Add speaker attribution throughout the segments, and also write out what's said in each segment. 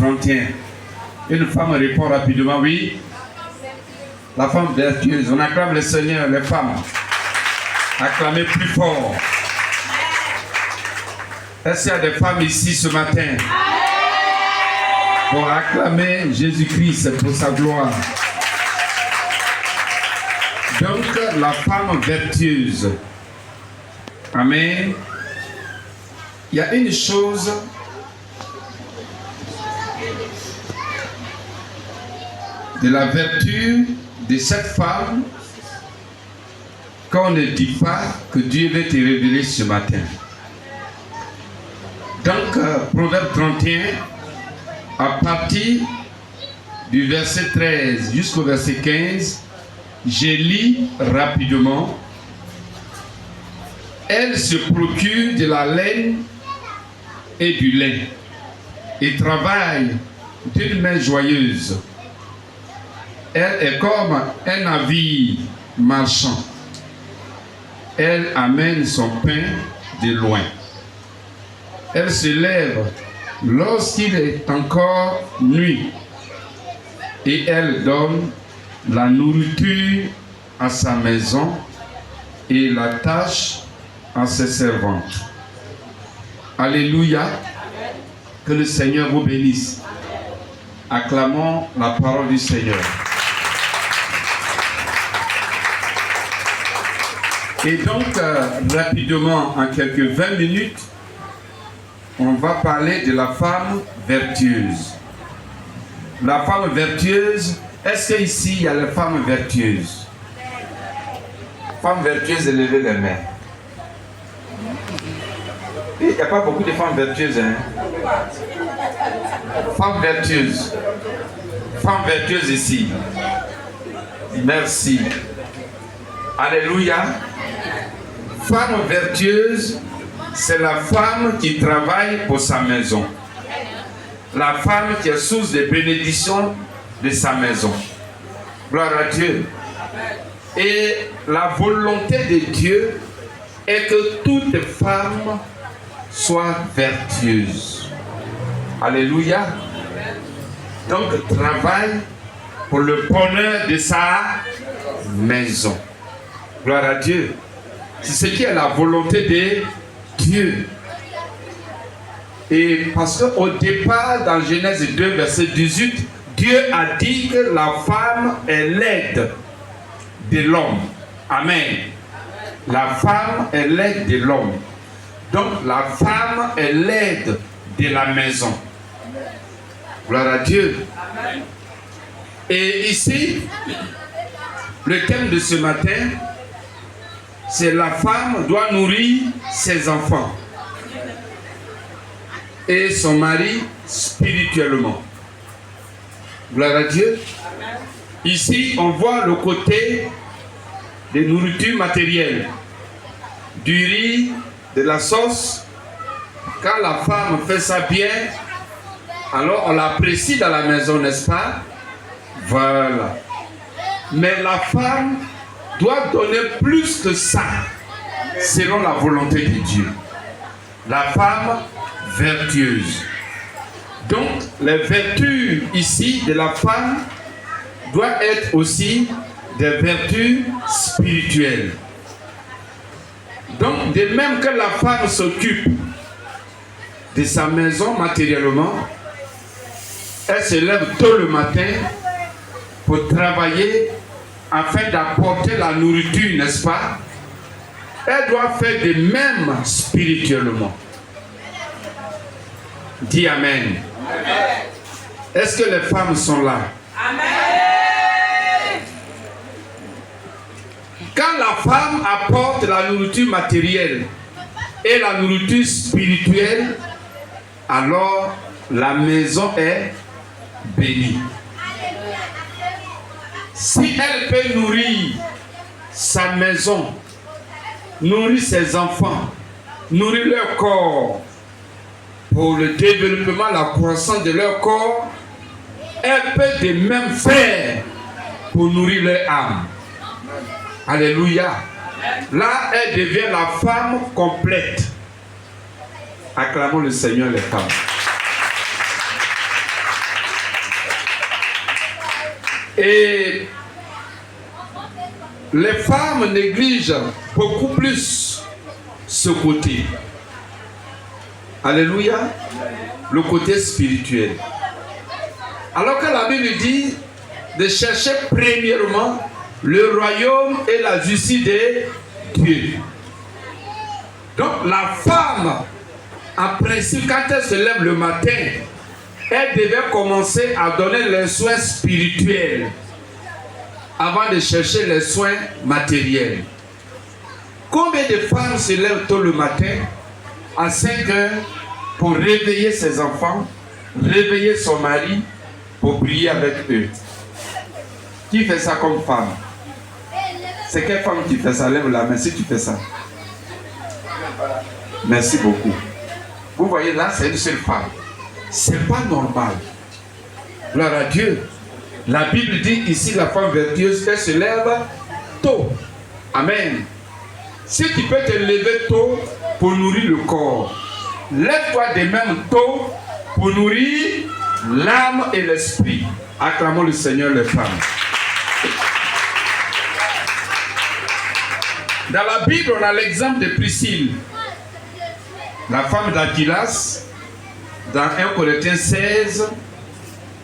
Speaker 1: 31. Une femme répond rapidement, oui. La femme vertueuse. On acclame le Seigneur, les femmes. Acclamez plus fort. Est-ce qu'il y a des femmes ici ce matin? Pour acclamer Jésus-Christ pour sa gloire. Donc, la femme vertueuse. Amen. Il y a une chose de la vertu de cette femme qu'on ne dit pas que Dieu veut te révéler ce matin. Donc, Proverbe 31, à partir du verset 13 jusqu'au verset 15, je lis rapidement. Elle se procure de la laine et du lin et travaille d'une main joyeuse. Elle est comme un navire marchand. Elle amène son pain de loin. Elle se lève lorsqu'il est encore nuit et elle donne la nourriture à sa maison et la tâche à ses servantes. Alléluia. Que le Seigneur vous bénisse. Acclamons la parole du Seigneur. Et donc, rapidement, en quelques 20 minutes, on va parler de la femme vertueuse. La femme vertueuse, est-ce qu'ici, il y a les femmes vertueuses? Femme vertueuse, levez les mains. Il n'y a pas beaucoup de femmes vertueuses, hein? Femmes vertueuses. Femmes vertueuses ici. Merci. Alléluia. Femme vertueuse, c'est la femme qui travaille pour sa maison. La femme qui est source de bénédiction de sa maison. Gloire à Dieu. Et la volonté de Dieu est que toute femme soit vertueuse. Alléluia. Donc, travaille pour le bonheur de sa maison. Gloire à Dieu. C'est ce qui est la volonté de Dieu. Et parce qu'au départ, dans Genèse 2, verset 18, Dieu a dit que la femme est l'aide de l'homme. Amen. La femme est l'aide de l'homme. Donc la femme est l'aide de la maison. Gloire à Dieu. Et ici, le thème de ce matin, c'est la femme doit nourrir ses enfants et son mari spirituellement. Gloire à Dieu. Ici, on voit le côté des nourritures matérielles, du riz, de la sauce. Quand la femme fait ça bien, alors on l'apprécie dans la maison, n'est-ce pas? Voilà. Mais la femme doit donner plus que ça, selon la volonté de Dieu. La femme vertueuse. Donc, les vertus ici de la femme doivent être aussi des vertus spirituelles. Donc, de même que la femme s'occupe de sa maison matériellement, elle se lève tôt le matin pour travailler afin d'apporter la nourriture, n'est-ce pas? Elle doit faire de même spirituellement. Dis Amen. Amen. Est-ce que les femmes sont là? Amen. Quand la femme apporte la nourriture matérielle et la nourriture spirituelle, alors la maison est bénie. Si elle peut nourrir sa maison, nourrir ses enfants, nourrir leur corps, pour le développement, la croissance de leur corps, elle peut de même faire pour nourrir leur âme. Alléluia. Là, elle devient la femme complète. Acclamons le Seigneur, les femmes. Et les femmes négligent beaucoup plus ce côté. Alléluia. Le côté spirituel. Alors que la Bible dit de chercher premièrement le royaume et la justice de Dieu. Donc la femme, en principe, quand elle se lève le matin, elle devait commencer à donner les soins spirituels avant de chercher les soins matériels. Combien de femmes se lèvent tôt le matin à 5 heures pour réveiller ses enfants, réveiller son mari, pour prier avec eux? Qui fait ça comme femme? C'est quelle femme qui fait ça? Lève la main si tu fais ça. Merci beaucoup. Vous voyez là, c'est une seule femme. C'est pas normal. Gloire à Dieu. La Bible dit ici, la femme vertueuse, elle se lève tôt. Amen. Si tu peux te lever tôt pour nourrir le corps, lève-toi de même tôt pour nourrir l'âme et l'esprit. Acclamons le Seigneur les femmes. Dans la Bible, on a l'exemple de Priscille, la femme d'Aquilas, dans 1 Corinthiens 16,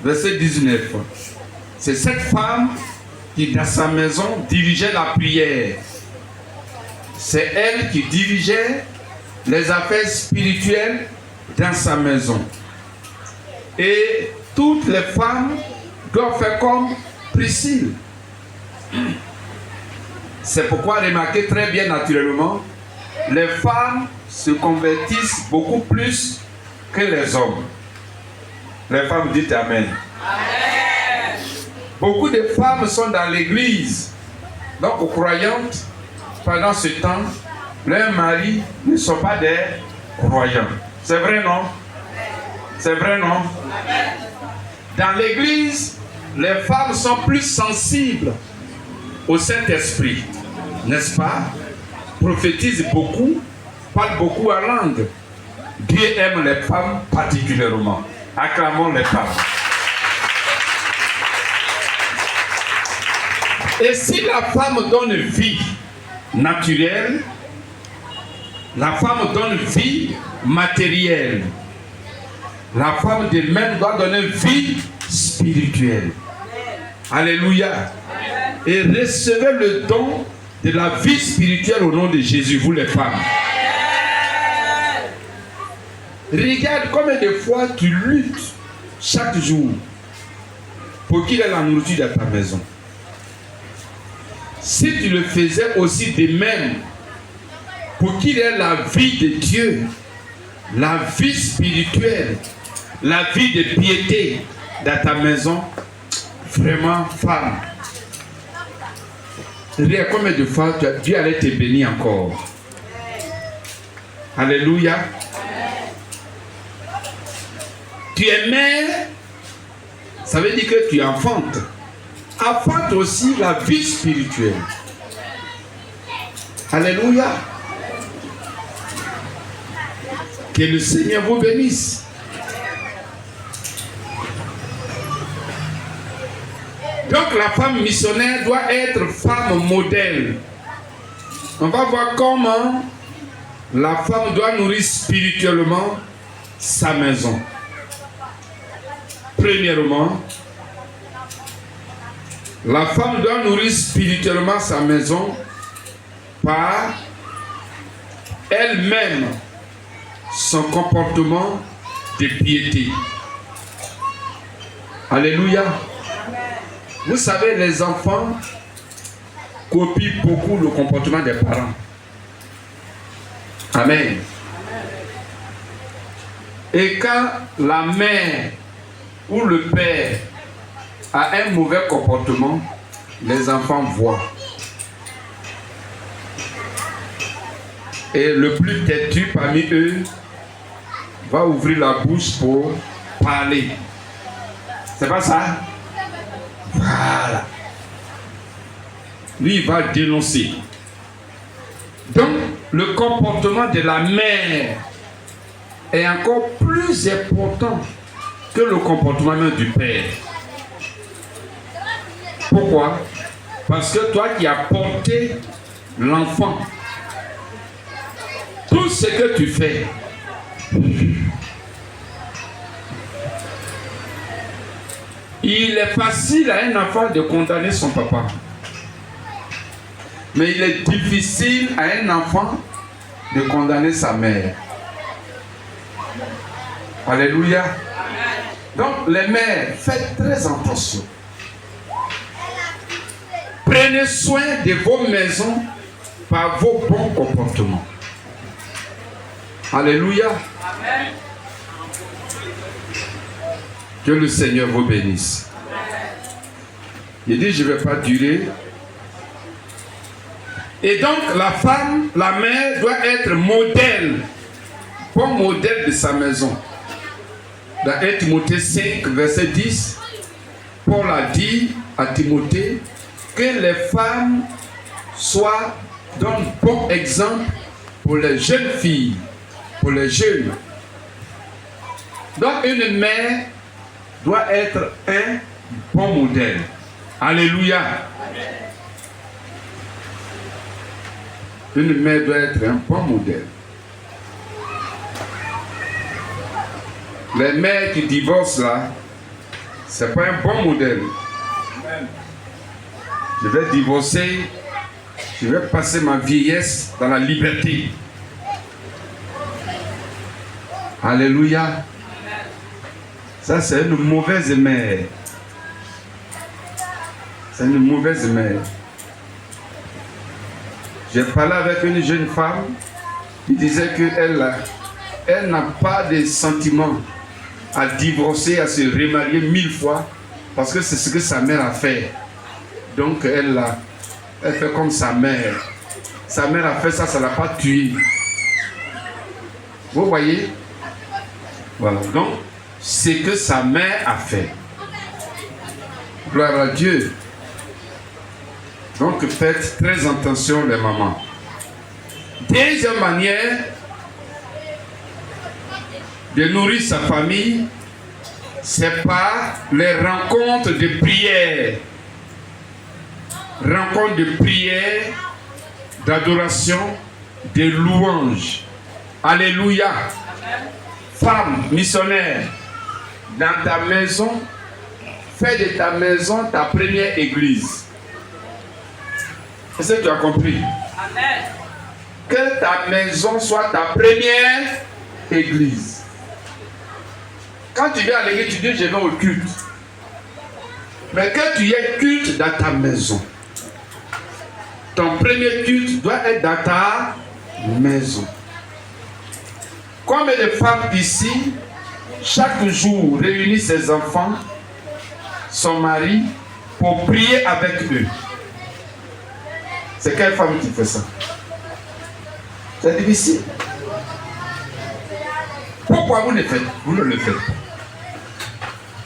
Speaker 1: verset 19. C'est cette femme qui, dans sa maison, dirigeait la prière. C'est elle qui dirigeait les affaires spirituelles dans sa maison. Et toutes les femmes doivent faire comme Priscille. C'est pourquoi, remarquez très bien naturellement, les femmes se convertissent beaucoup plus que les hommes. Les femmes disent Amen. Amen. Beaucoup de femmes sont dans l'église. Donc, aux croyantes, pendant ce temps, leurs maris ne sont pas des croyants. C'est vrai, non? C'est vrai, non? Dans l'église, les femmes sont plus sensibles au Saint-Esprit, n'est-ce pas? Prophétisent beaucoup, parlent beaucoup en langue. Dieu aime les femmes particulièrement. Acclamons les femmes. Et si la femme donne vie naturelle, la femme donne vie matérielle. La femme d'elle-même doit donner vie spirituelle. Alléluia. Et recevez le don de la vie spirituelle au nom de Jésus, vous les femmes. Regarde combien de fois tu luttes chaque jour pour qu'il ait la nourriture dans ta maison. Si tu le faisais aussi de même pour qu'il ait la vie de Dieu, la vie spirituelle, la vie de piété dans ta maison, vraiment femme, regarde combien de fois Dieu allait te bénir encore. Alléluia. Tu es mère, ça veut dire que tu enfantes. Enfante aussi la vie spirituelle. Alléluia. Que le Seigneur vous bénisse. Donc la femme missionnaire doit être femme modèle. On va voir comment la femme doit nourrir spirituellement sa maison. Premièrement, la femme doit nourrir spirituellement sa maison par elle-même son comportement de piété. Alléluia. Vous savez, les enfants copient beaucoup le comportement des parents. Amen. Et quand la mère ou le père a un mauvais comportement, les enfants voient. Et le plus têtu parmi eux va ouvrir la bouche pour parler. C'est pas ça? Voilà. Lui, il va dénoncer. Donc, le comportement de la mère est encore plus important que le comportement même du père. Pourquoi? Parce que toi qui as porté l'enfant, tout ce que tu fais, il est facile à un enfant de condamner son papa. Mais il est difficile à un enfant de condamner sa mère. Alléluia. Donc les mères, faites très attention. Prenez soin de vos maisons par vos bons comportements. Alléluia. Que le Seigneur vous bénisse. Il dit, je ne vais pas durer. Et donc la femme, la mère doit être modèle, bon modèle de sa maison. Dans 1 Timothée 5, verset 10, Paul a dit à Timothée que les femmes donnent bon exemple pour les jeunes filles, pour les jeunes. Donc une mère doit être un bon modèle. Alléluia. Une mère doit être un bon modèle. Les mères qui divorcent là, c'est pas un bon modèle. Je vais divorcer, je vais passer ma vieillesse dans la liberté. Alléluia. Ça, c'est une mauvaise mère. C'est une mauvaise mère. J'ai parlé avec une jeune femme qui disait qu'elle n'a pas de sentiments à divorcer, à se remarier 1000 fois parce que c'est ce que sa mère a fait. Donc elle fait comme sa mère. Sa mère a fait ça, ça ne l'a pas tué. Vous voyez? Voilà. Donc, c'est que sa mère a fait. Gloire à Dieu. Donc faites très attention les mamans. Deuxième manière de nourrir sa famille, c'est par les rencontres de prière. Rencontres de prière, d'adoration, de louange. Alléluia. Femme missionnaire, dans ta maison, fais de ta maison ta première église. Est-ce que tu as compris? Amen. Que ta maison soit ta première église. Quand tu viens à l'église, tu dis je vais au culte. Mais que tu aies culte dans ta maison. Ton premier culte doit être dans ta maison. Combien de femmes ici, chaque jour, réunissent ses enfants, son mari, pour prier avec eux? C'est quelle femme qui fait ça? C'est difficile. Pourquoi vous ne le faites pas?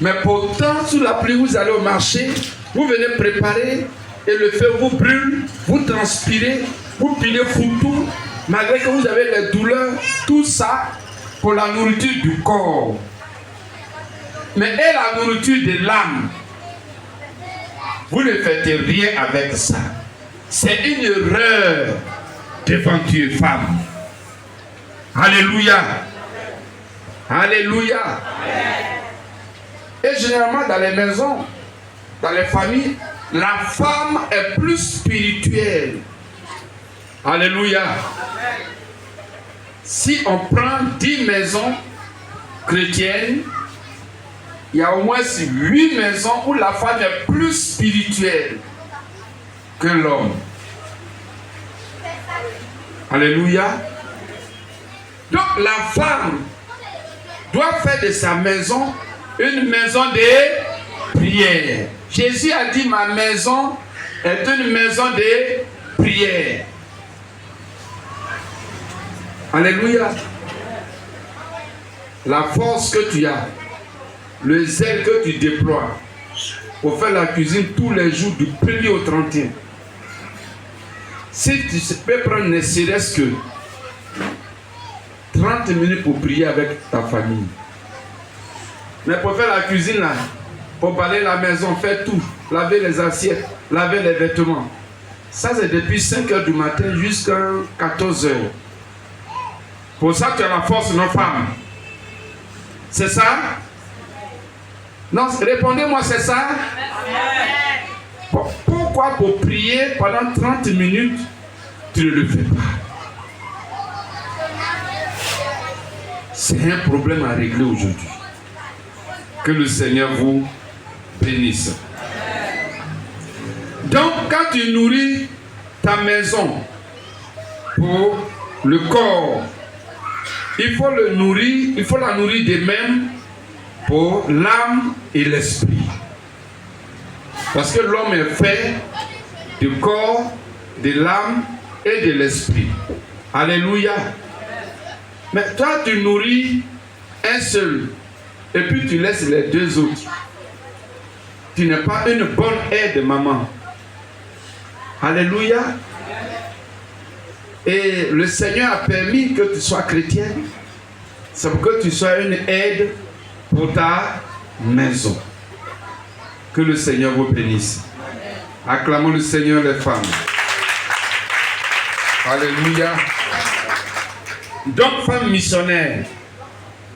Speaker 1: Mais pourtant, sous la pluie, vous allez au marché, vous venez préparer, et le feu vous brûle, vous transpirez, vous pilez foutu, malgré que vous avez les douleurs, tout ça pour la nourriture du corps. Mais et la nourriture de l'âme, vous ne faites rien avec ça. C'est une erreur devant Dieu, femme. Alléluia. Alléluia. Et généralement dans les maisons, dans les familles, la femme est plus spirituelle. Alléluia. Si on prend 10 maisons chrétiennes, il y a au moins 8 maisons où la femme est plus spirituelle que l'homme. Alléluia. Donc la femme doit faire de sa maison une maison de prière. Jésus a dit ma maison est une maison de prière. Alléluia. La force que tu as, le zèle que tu déploies pour faire la cuisine tous les jours du 1er au 31. Si tu peux prendre ne serait-ce que 30 minutes pour prier avec ta famille. Mais pour faire la cuisine là, pour balayer la maison, faire tout, laver les assiettes, laver les vêtements. Ça, c'est depuis 5 heures du matin jusqu'à 14 heures. Pour ça, tu as la force de nos femmes. C'est ça? Non, répondez-moi, c'est ça? Pourquoi pour prier pendant 30 minutes, tu ne le fais pas? C'est un problème à régler aujourd'hui. Que le Seigneur vous bénisse. Donc, quand tu nourris ta maison pour le corps, il faut la nourrir de même pour l'âme et l'esprit. Parce que l'homme est fait du corps, de l'âme et de l'esprit. Alléluia. Mais toi, tu nourris un seul et puis tu laisses les deux autres. Tu n'es pas une bonne aide, maman. Alléluia. Et le Seigneur a permis que tu sois chrétienne. C'est pour que tu sois une aide pour ta maison. Que le Seigneur vous bénisse. Acclamons le Seigneur, les femmes. Alléluia. Donc, femme missionnaire,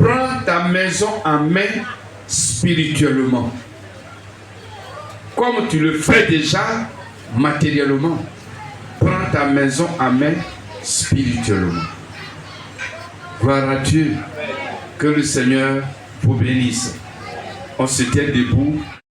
Speaker 1: prends ta maison en main spirituellement. Comme tu le fais déjà matériellement. Prends ta maison en main spirituellement. Gloire à Dieu. Que le Seigneur vous bénisse. On se tient debout.